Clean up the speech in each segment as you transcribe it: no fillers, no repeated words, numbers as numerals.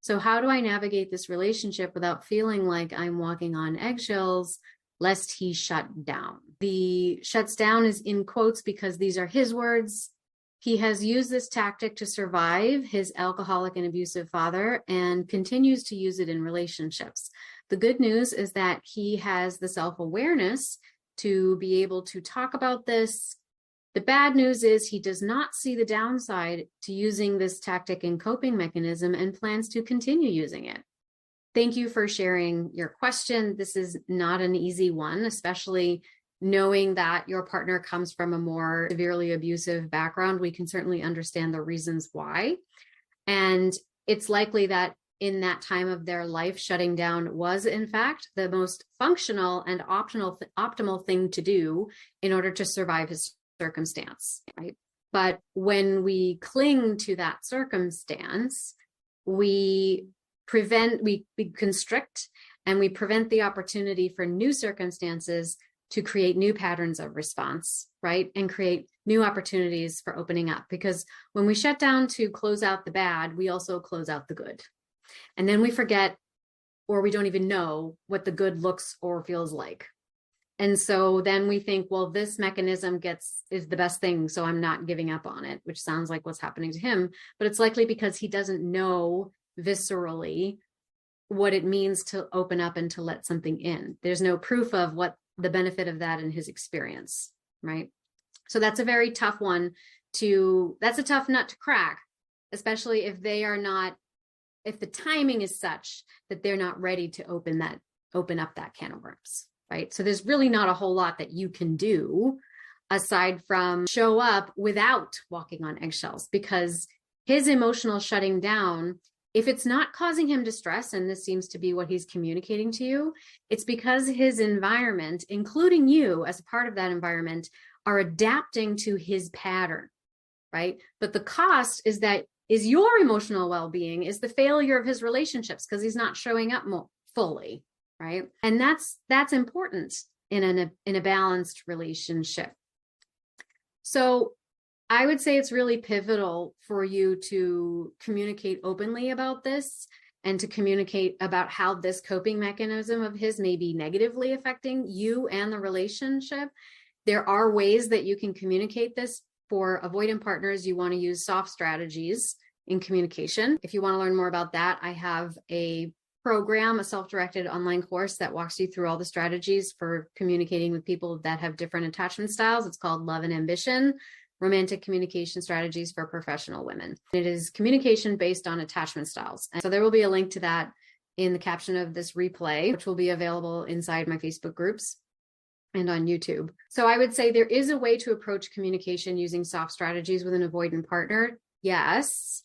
So how do I navigate this relationship without feeling like I'm walking on eggshells, lest he shut down? The shuts down is in quotes because these are his words. He has used this tactic to survive his alcoholic and abusive father and continues to use it in relationships. The good news is that he has the self-awareness to be able to talk about this. The bad news is he does not see the downside to using this tactic and coping mechanism and plans to continue using it. Thank you for sharing your question. This is not an easy one, especially knowing that your partner comes from a more severely abusive background. We can certainly understand the reasons why. And it's likely that in that time of their life, shutting down was, in fact, the most functional and optimal thing to do in order to survive his circumstance, right? But when we cling to that circumstance, we constrict and we prevent the opportunity for new circumstances to create new patterns of response, right? And create new opportunities for opening up. Because when we shut down to close out the bad, we also close out the good. And then we forget, or we don't even know what the good looks or feels like. And so then we think, well, this mechanism is the best thing, so I'm not giving up on it, which sounds like what's happening to him. But it's likely because he doesn't know viscerally what it means to open up and to let something in. There's no proof of what the benefit of that in his experience, right? So that's a very tough one that's a tough nut to crack, especially if if the timing is such that they're not ready to open up that can of worms, right? So there's really not a whole lot that you can do aside from show up without walking on eggshells, because his emotional shutting down, if it's not causing him distress, and this seems to be what he's communicating to you, it's because his environment, including you as a part of that environment, are adapting to his pattern, right? But the cost is your emotional well-being is the failure of his relationships because he's not showing up fully, right? And that's important in a balanced relationship. So I would say it's really pivotal for you to communicate openly about this and to communicate about how this coping mechanism of his may be negatively affecting you and the relationship. There are ways that you can communicate this. For avoidant partners, you want to use soft strategies in communication. If you want to learn more about that, I have a program, a self-directed online course that walks you through all the strategies for communicating with people that have different attachment styles. It's called Love and Ambition: Romantic Communication Strategies for Professional Women. It is communication based on attachment styles. And so there will be a link to that in the caption of this replay, which will be available inside my Facebook groups and on YouTube. So I would say there is a way to approach communication using soft strategies with an avoidant partner. Yes,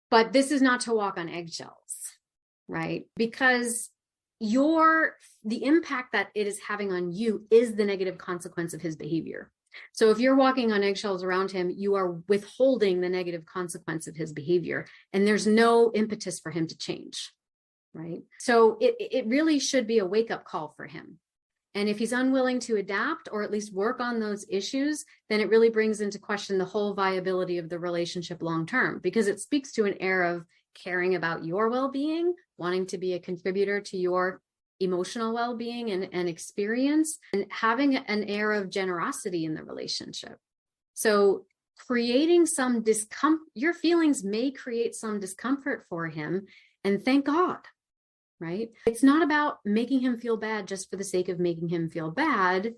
but this is not to walk on eggshells, right? Because the impact that it is having on you is the negative consequence of his behavior. So if you're walking on eggshells around him, you are withholding the negative consequence of his behavior, and there's no impetus for him to change, right? So it really should be a wake-up call for him. And if he's unwilling to adapt or at least work on those issues, then it really brings into question the whole viability of the relationship long-term, because it speaks to an air of caring about your well-being, wanting to be a contributor to your emotional well-being and experience, and having an air of generosity in the relationship. So creating some discomfort, your feelings may create some discomfort for him, and thank God, right? It's not about making him feel bad just for the sake of making him feel bad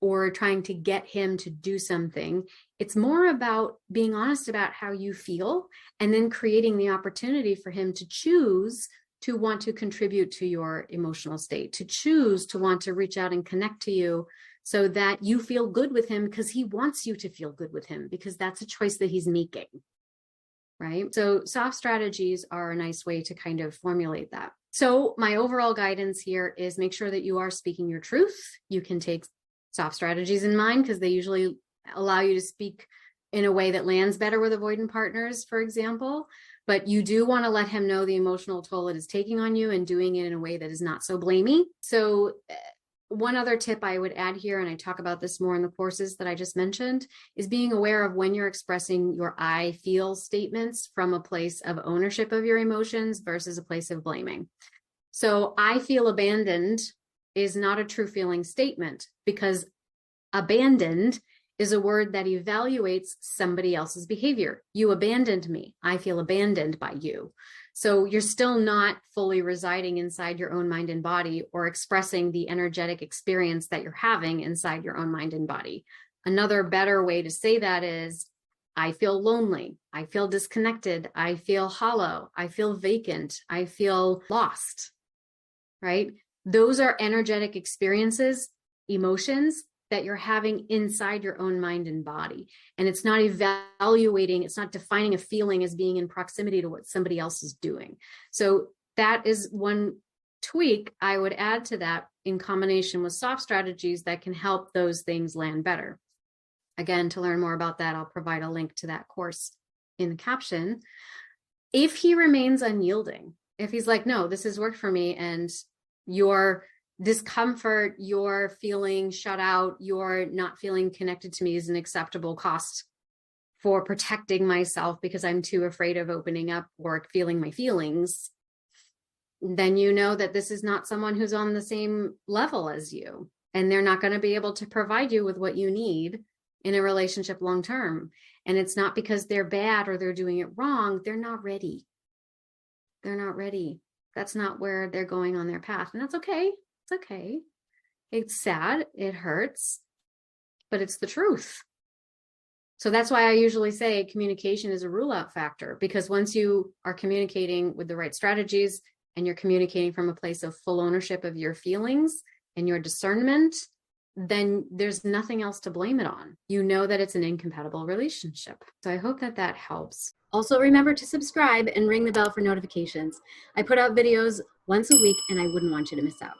or trying to get him to do something. It's more about being honest about how you feel and then creating the opportunity for him to choose to want to contribute to your emotional state, to choose to want to reach out and connect to you so that you feel good with him because he wants you to feel good with him, because that's a choice that he's making, right? So soft strategies are a nice way to kind of formulate that. So my overall guidance here is make sure that you are speaking your truth. You can take soft strategies in mind because they usually allow you to speak in a way that lands better with avoidant partners, for example. But you do want to let him know the emotional toll it is taking on you and doing it in a way that is not so blamey. So one other tip I would add here, and I talk about this more in the courses that I just mentioned, is being aware of when you're expressing your I feel statements from a place of ownership of your emotions versus a place of blaming. So I feel abandoned is not a true feeling statement, because abandoned is a word that evaluates somebody else's behavior. You abandoned me. I feel abandoned by you. So you're still not fully residing inside your own mind and body, or expressing the energetic experience that you're having inside your own mind and body. Another better way to say that is, I feel lonely. I feel disconnected. I feel hollow. I feel vacant. I feel lost, right? Those are energetic experiences, emotions that you're having inside your own mind and body. And it's not evaluating, it's not defining a feeling as being in proximity to what somebody else is doing. So that is one tweak I would add to that, in combination with soft strategies that can help those things land better. Again, to learn more about that, I'll provide a link to that course in the caption. If he remains unyielding, if he's like, no, this has worked for me, and your discomfort, you're feeling shut out, you're not feeling connected to me is an acceptable cost for protecting myself because I'm too afraid of opening up or feeling my feelings, then you know that this is not someone who's on the same level as you, and they're not going to be able to provide you with what you need in a relationship long term. And it's not because they're bad or they're doing it wrong. They're not ready. They're not ready. That's not where they're going on their path. And that's okay. It's okay. It's sad. It hurts, but it's the truth. So that's why I usually say communication is a rule out factor, because once you are communicating with the right strategies and you're communicating from a place of full ownership of your feelings and your discernment, then there's nothing else to blame it on. You know that it's an incompatible relationship. So I hope that that helps. Also, remember to subscribe and ring the bell for notifications. I put out videos once a week, and I wouldn't want you to miss out.